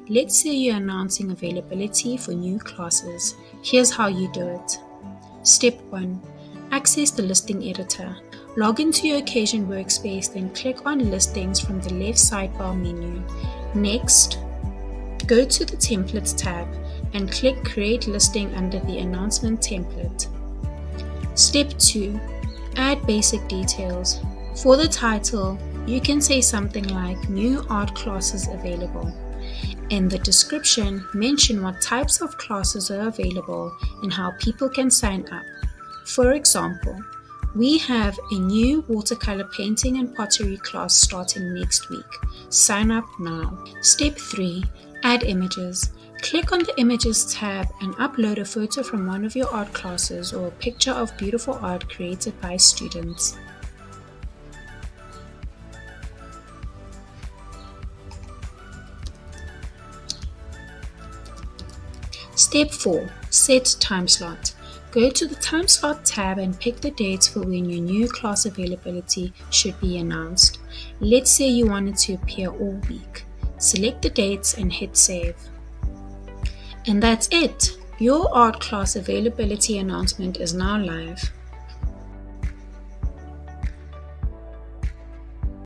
Let's say you're announcing availability for new classes. Here's how you do it. Step 1. Access the listing editor. Log into your Occasion workspace, then click on Listings from the left sidebar menu. Next, go to the Templates tab and click Create Listing under the Announcement template. Step 2. Add basic details. For the title, you can say something like New Art Classes Available. In the description, mention what types of classes are available and how people can sign up. For example, we have a new watercolor painting and pottery class starting next week. Sign up now. Step 3. Add images. Click on the Images tab and upload a photo from one of your art classes or a picture of beautiful art created by students. Step 4. Set time slot. Go to the Time Slot tab and pick the dates for when your new class availability should be announced. Let's say you want it to appear all week. Select the dates and hit Save. And that's it! Your art class availability announcement is now live.